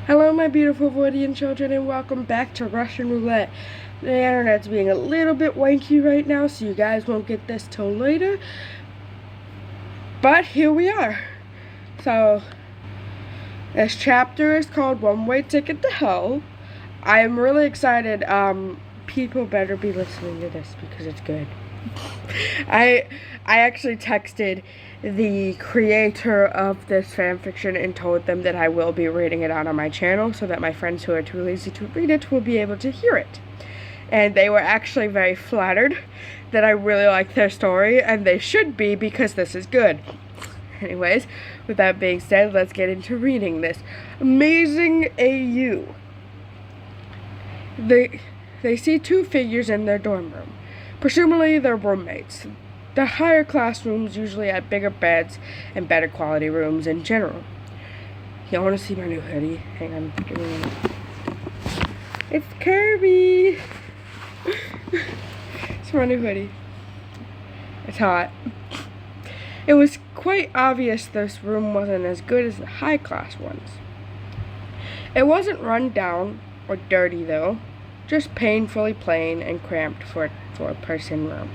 Hello, my beautiful Voidian children, and welcome back to Russian Roulette. The internet's being a little bit wanky right now, so you guys won't get this till later. But here we are. So, this chapter is called One Way Ticket to Hell. I am really excited. People better be listening to this because it's good. I actually texted the creator of this fanfiction and told them that I will be reading it out on my channel so that my friends who are too lazy to read it will be able to hear it. And they were actually very flattered that I really like their story, and they should be because this is good. Anyways, with that being said, let's get into reading this. Amazing AU. They see two figures in their dorm room. Presumably they're roommates. The higher class rooms usually had bigger beds and better quality rooms in general. Y'all want to see my new hoodie? Hang on, give me a minute. It's Kirby! It's my new hoodie. It's hot. It was quite obvious this room wasn't as good as the high class ones. It wasn't run down or dirty though, just painfully plain and cramped for a person room.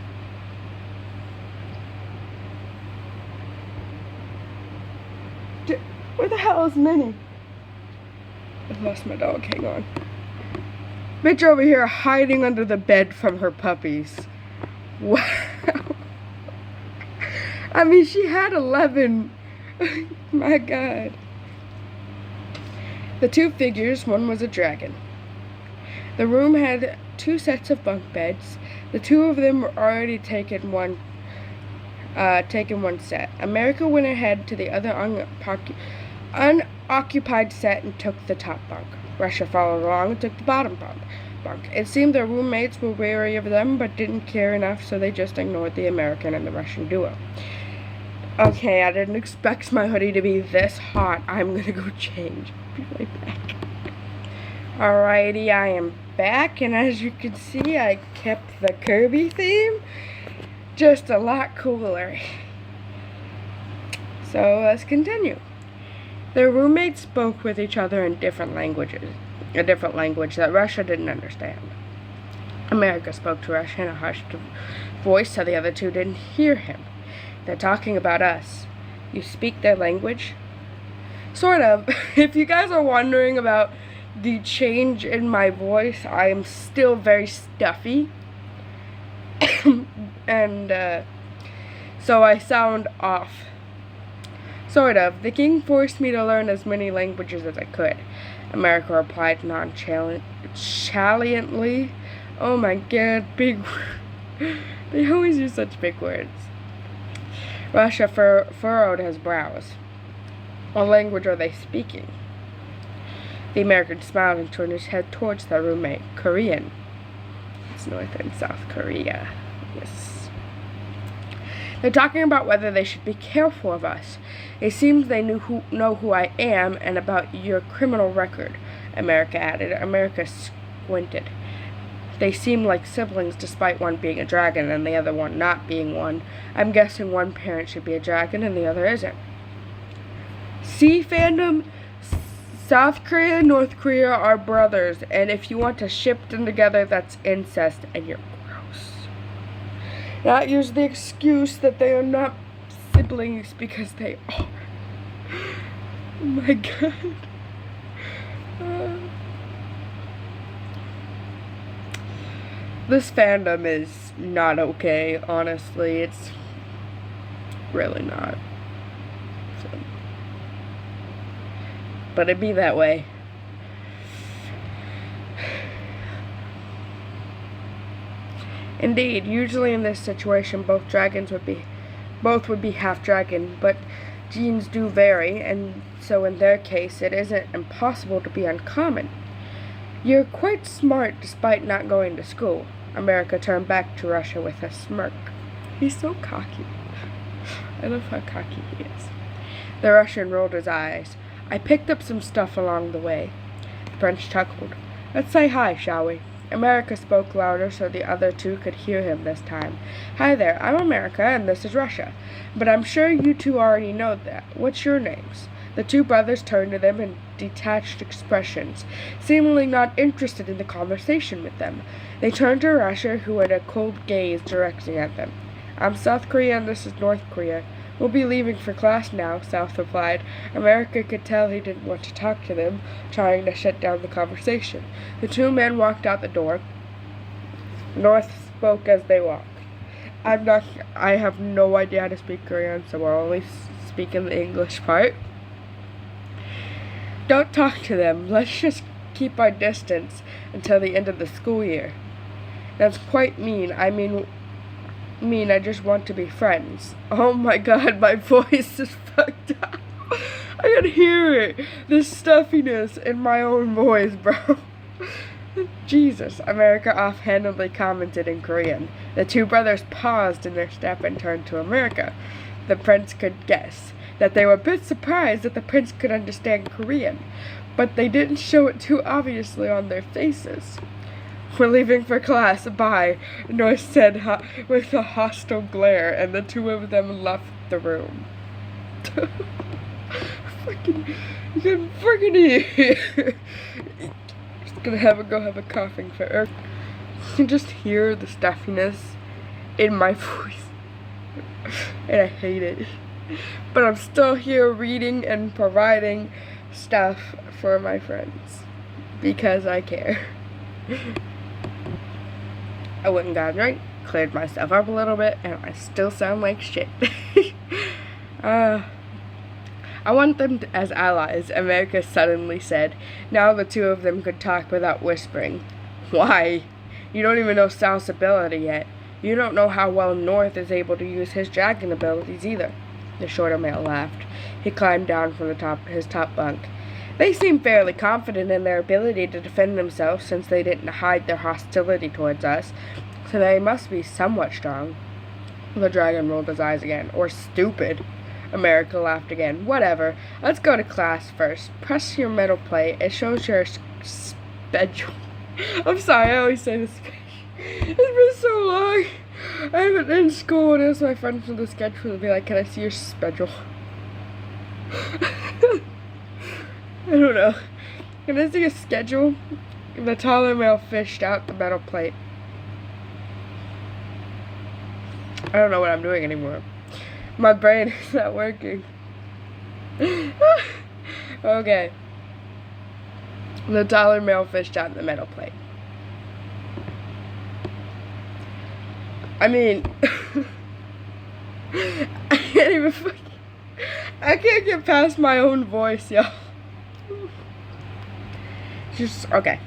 Where the hell is Minnie? I lost my dog, hang on. Bitch over here hiding under the bed from her puppies. Wow. I mean, she had 11. My God. The two figures, one was a dragon. The room had two sets of bunk beds. The two of them were already taken one set. America went ahead to the other unoccupied set and took the top bunk. Russia followed along and took the bottom bunk. It seemed their roommates were wary of them, but didn't care enough, so they just ignored the American and the Russian duo. Okay, I didn't expect my hoodie to be this hot. I'm gonna go change. Be right back. Alrighty, I am back, and as you can see, I kept the Kirby theme, just a lot cooler. So let's continue. Their roommates spoke with each other in different languages, a different language that Russia didn't understand. America spoke to Russia in a hushed voice so the other two didn't hear him. They're talking about us. You speak their language? Sort of. If you guys are wondering about the change in my voice, I am still very stuffy. And so I sound off. Sort of. The king forced me to learn as many languages as I could. America replied nonchalantly. Oh my God, big they always use such big words. Russia furrowed his brows. What language are they speaking? The American smiled and turned his head towards their roommate. Korean. It's North and South Korea. Yes. They're talking about whether they should be careful of us. It seems they know who I am and about your criminal record, America added. America squinted. They seem like siblings despite one being a dragon and the other one not being one. I'm guessing one parent should be a dragon and the other isn't. See, fandom? South Korea and North Korea are brothers, and if you want to ship them together, that's incest, and you're gross. Not use the excuse that they are not siblings because they are. Oh my God. This fandom is not okay, honestly. It's really not. So. But it'd be that way. Indeed, usually in this situation, both would be half dragon, but genes do vary, and so in their case, it isn't impossible to be uncommon. You're quite smart despite not going to school. America turned back to Russia with a smirk. He's so cocky. I love how cocky he is. The Russian rolled his eyes. I picked up some stuff along the way. The French chuckled. Let's say hi, shall we? America spoke louder so the other two could hear him this time. Hi there, I'm America and this is Russia. But I'm sure you two already know that. What's your names? The two brothers turned to them in detached expressions, seemingly not interested in the conversation with them. They turned to Russia, who had a cold gaze directing at them. "I'm South Korea and this is North Korea. We'll be leaving for class now," South replied. America could tell he didn't want to talk to them, trying to shut down the conversation. The two men walked out the door. North spoke as they walked. I have no idea how to speak Korean, so we're only speaking the English part. "Don't talk to them. Let's just keep our distance until the end of the school year." "That's quite mean. I just want to be friends." Oh my god, my voice is fucked up. I can hear it. The stuffiness in my own voice, bro. Jesus, America offhandedly commented in Korean. The two brothers paused in their step and turned to America. The prince could guess that they were a bit surprised that the prince could understand Korean, but they didn't show it too obviously on their faces. "We're leaving for class, bye," North said with a hostile glare, and the two of them left the room. You can fucking hear. Just gonna go have a coughing fit. You can just hear the stuffiness in my voice, and I hate it. But I'm still here reading and providing stuff for my friends because I care. I went and got a drink, cleared myself up a little bit, and I still sound like shit. I want them as allies, America suddenly said. Now the two of them could talk without whispering. "Why? You don't even know South's ability yet. You don't know how well North is able to use his dragon abilities either." The shorter male laughed. He climbed down from his top bunk. "They seem fairly confident in their ability to defend themselves since they didn't hide their hostility towards us, so they must be somewhat strong." The dragon rolled his eyes again. "Or stupid." America laughed again. "Whatever. Let's go to class first. Press your metal plate. It shows your schedule." I'm sorry, I always say this. It's been so long. I haven't been in school and asked my friends for the schedule and be like, "Can I see your schedule?" I don't know. "Can I see a schedule?" The taller male fished out the metal plate. I don't know what I'm doing anymore. My brain is not working. Okay. The taller male fished out the metal plate. I mean, I can't get past my own voice, y'all. Okay.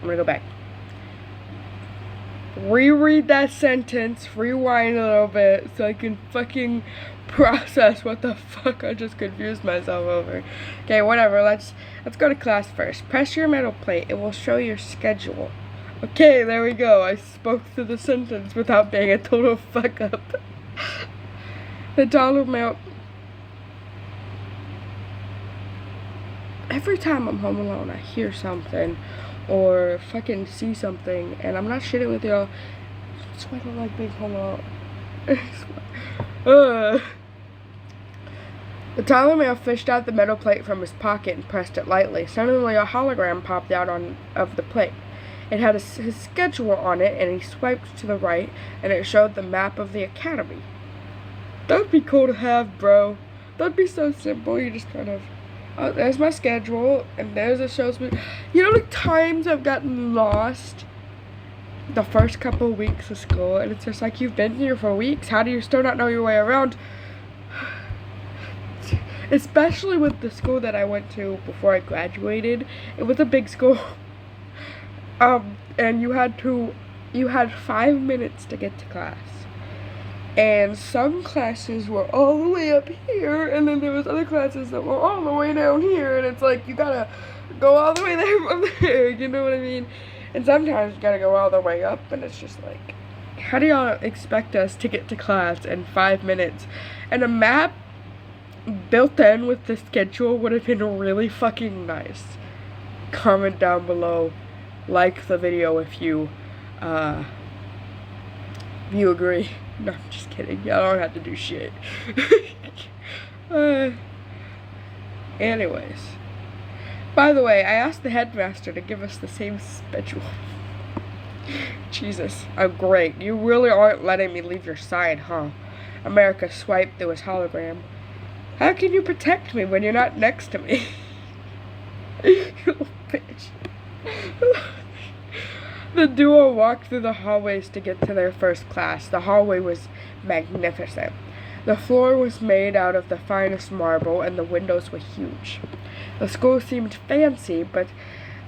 I'm gonna go back. Reread that sentence, rewind a little bit so I can fucking process what the fuck I just confused myself over. Okay, whatever, let's go to class first. Press your metal plate, it will show your schedule. Okay, there we go. I spoke through the sentence without being a total fuck up. The taller male. Every time I'm home alone, I hear something or fucking see something, and I'm not shitting with y'all. That's why I don't like being home alone. The taller male fished out the metal plate from his pocket and pressed it lightly. Suddenly, a hologram popped out of the plate. It had his schedule on it, and he swiped to the right, and it showed the map of the academy. That'd be cool to have, bro. That'd be so simple. You just kind of, oh, there's my schedule, and there's it shows me. You know the times I've gotten lost the first couple of weeks of school, and it's just like, you've been here for weeks. How do you still not know your way around? Especially with the school that I went to before I graduated. It was a big school. And you had 5 minutes to get to class. And some classes were all the way up here, and then there was other classes that were all the way down here, and it's like, you gotta go all the way there from there, you know what I mean? And sometimes you gotta go all the way up, and it's just like, how do y'all expect us to get to class in 5 minutes? And a map built in with the schedule would have been really fucking nice. Comment down below, like the video if you agree. No, I'm just kidding. Y'all don't have to do shit. Anyways. By the way, I asked the headmaster to give us the same schedule. Jesus. Oh, great. You really aren't letting me leave your side, huh? America swiped through his hologram. How can you protect me when you're not next to me? You little bitch. The duo walked through the hallways to get to their first class. The hallway was magnificent. The floor was made out of the finest marble, and the windows were huge. The school seemed fancy, but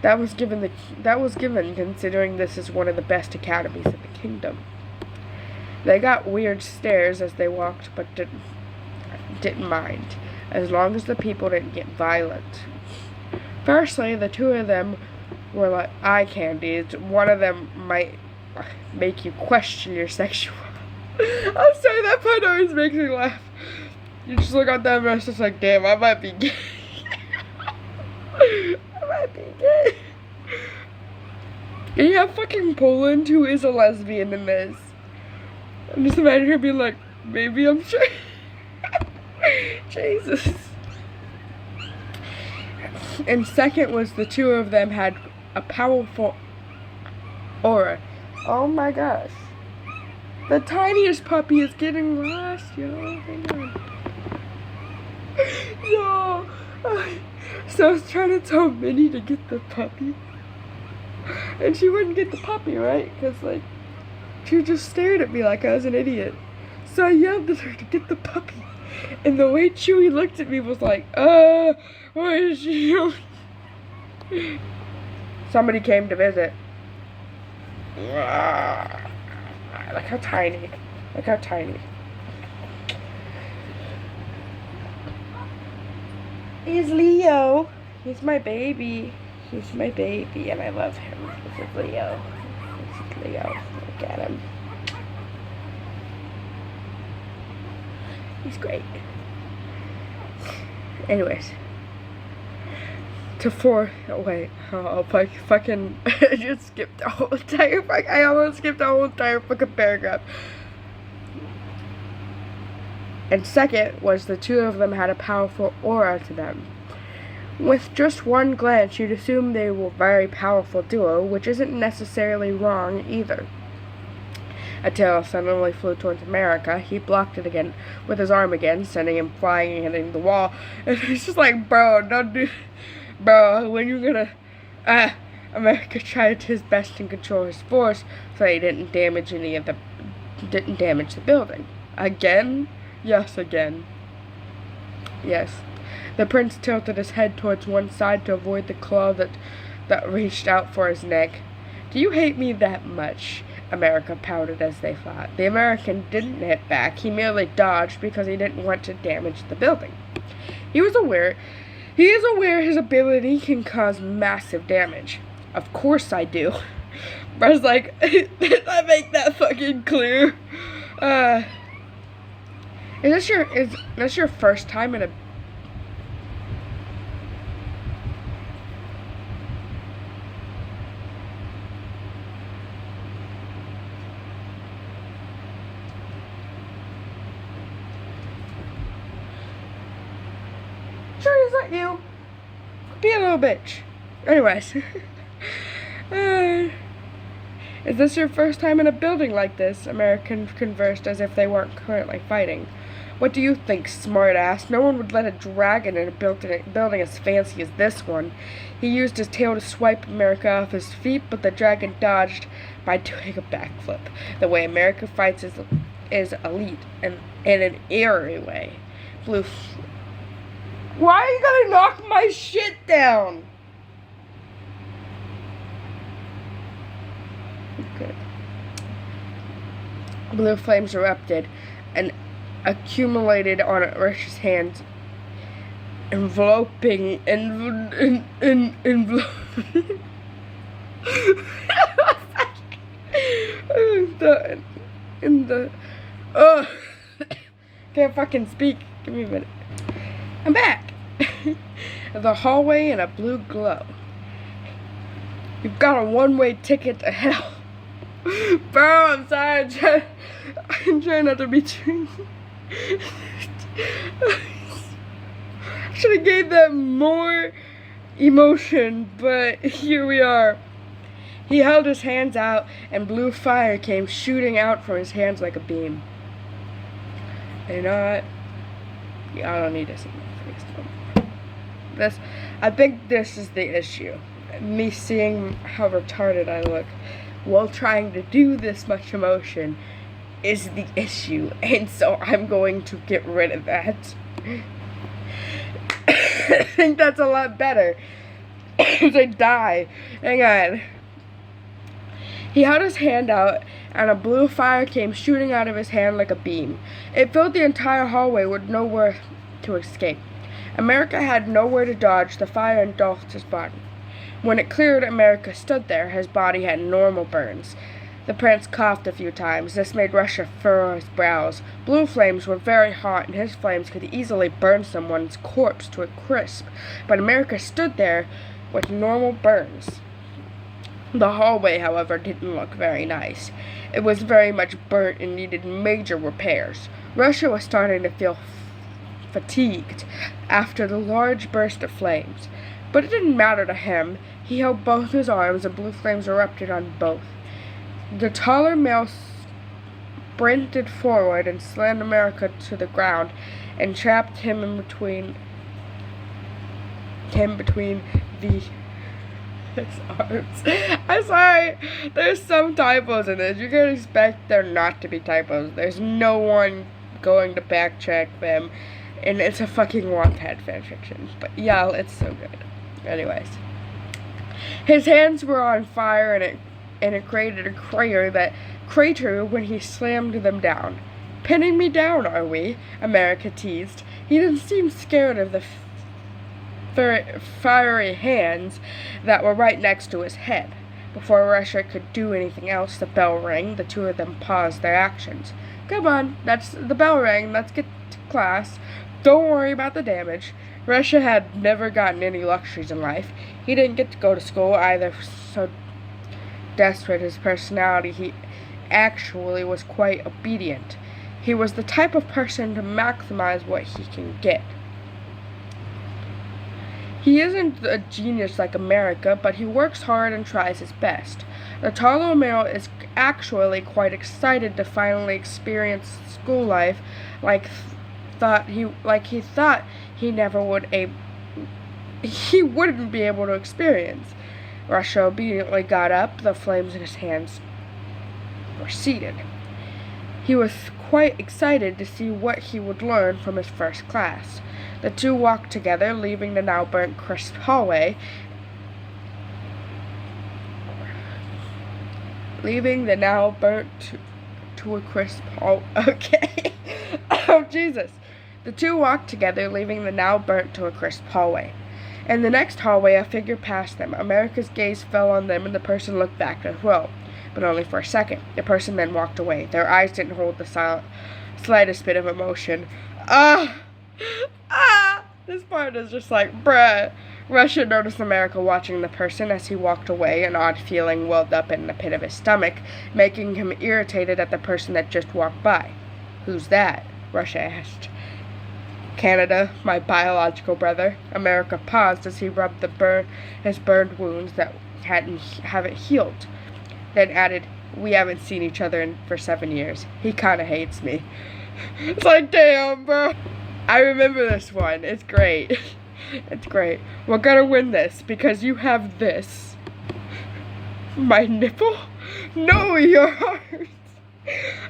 that was given considering this is one of the best academies in the kingdom. They got weird stares as they walked, but didn't mind, as long as the people didn't get violent. Firstly, the two of them were like eye candies. One of them might make you question your sexuality. I'm sorry, that part always makes me laugh. You just look at them and it's just like, damn, I might be gay. I might be gay. And you have fucking Poland, who is a lesbian in this. I'm just imagining her being like, maybe I'm sure. Jesus. And second was the two of them had a powerful aura. Oh my gosh. The tiniest puppy is getting lost, yo. Hang on. Yo. So I was trying to tell Minnie to get the puppy. And she wouldn't get the puppy, right? Because, like, she just stared at me like I was an idiot. So I yelled at her to get the puppy. And the way Chewie looked at me was like, why is she yelling? Somebody came to visit. Look how tiny. Look how tiny. He's Leo. He's my baby. He's my baby and I love him. This is Leo. This is Leo. Look at him. He's great. Anyways. Fucking I just skipped the whole entire I almost skipped the whole entire fucking paragraph. And second was the two of them had a powerful aura to them. With just one glance, you'd assume they were a very powerful duo, which isn't necessarily wrong either. A tail suddenly flew towards America. He blocked it again with his arm again, sending him flying and hitting the wall. And he's just like, bro, don't do... Bro, when you gonna... America tried his best to control his force so he didn't damage the building. Again? Yes, again. Yes. The prince tilted his head towards one side to avoid the claw that reached out for his neck. Do you hate me that much? America pouted as they fought. The American didn't hit back. He merely dodged because he didn't want to damage the building. He is aware his ability can cause massive damage. Of course I do. I was like, did I make that fucking clear? Is this your first time in a... Sure, is that you? Be a little bitch. Anyways. Is this your first time in a building like this? Americans conversed as if they weren't currently fighting. What do you think, smartass? No one would let a dragon in a building as fancy as this one. He used his tail to swipe America off his feet, but the dragon dodged by doing a backflip. The way America fights is elite and in an eerie way. Blue. Why are you gonna knock my shit down? Okay. Blue flames erupted and accumulated on Rish's hands, enveloping can't fucking speak. Give me a minute. I'm back. The hallway in a blue glow. You've got a one-way ticket to hell. Bro, I'm sorry. I'm trying not to be too... Should have gave them more emotion, but here we are. He held his hands out, and blue fire came shooting out from his hands like a beam. You know what? Yeah, I don't need to see my face no more. I think this is the issue. Me seeing how retarded I look while trying to do this much emotion is the issue, and so I'm going to get rid of that. I think that's a lot better. As I die. Hang on. He held his hand out, and a blue fire came shooting out of his hand like a beam. It filled the entire hallway with nowhere to escape. America had nowhere to dodge. The fire engulfed his body. When it cleared, America stood there. His body had normal burns. The prince coughed a few times. This made Russia furrow his brows. Blue flames were very hot, and his flames could easily burn someone's corpse to a crisp. But America stood there with normal burns. The hallway, however, didn't look very nice. It was very much burnt and needed major repairs. Russia was starting to feel fatigued after the large burst of flames. But it didn't matter to him. He held both his arms, and blue flames erupted on both. The taller male sprinted forward and slammed America to the ground and trapped him between his arms. I'm sorry, there's some typos in this. You can expect there not to be typos. There's no one going to backtrack them, and it's a fucking Wattpad fanfiction. But yeah, it's so good. Anyways, his hands were on fire, and it created a crater when he slammed them down. Pinning me down, are we? America teased. He didn't seem scared of the fiery hands that were right next to his head. Before Russia could do anything else, the bell rang. The two of them paused their actions. Come on, the bell rang. Let's get to class. Don't worry about the damage. Russia had never gotten any luxuries in life. He didn't get to go to school either, so desperate his personality, he actually was quite obedient. He was the type of person to maximize what he can get. He isn't a genius like America, but he works hard and tries his best. The taller male is actually quite excited to finally experience school life like he thought he wouldn't be able to experience. Russia obediently got up. The flames in his hands receded. He was quite excited to see what he would learn from his first class. The two walked together, leaving the now burnt crisp hallway. To a crisp hall. Okay. Oh, Jesus. The two walked together, leaving the now burnt to a crisp hallway. In the next hallway, a figure passed them. America's gaze fell on them, and the person looked back as well, but only for a second. The person then walked away. Their eyes didn't hold the slightest bit of emotion. This part is just like, bruh. Russia noticed America watching the person as he walked away. An odd feeling welled up in the pit of his stomach, making him irritated at the person that just walked by. Who's that? Russia asked. Canada, my biological brother. America paused as he rubbed his burned wounds that haven't healed. Then added, we haven't seen each other for 7 years. He kinda hates me. It's like, damn, bro. I remember this one. It's great. It's great. We're gonna win this because you have this. My nipple? No, your heart.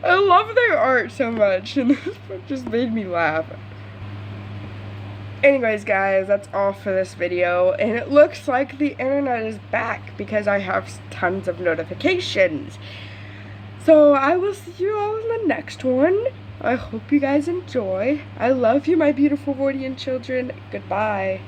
I love their art so much, and this one just made me laugh. Anyways, guys, that's all for this video, and it looks like the internet is back because I have tons of notifications. So I will see you all in the next one. I hope you guys enjoy. I love you, my beautiful Vortian children. Goodbye.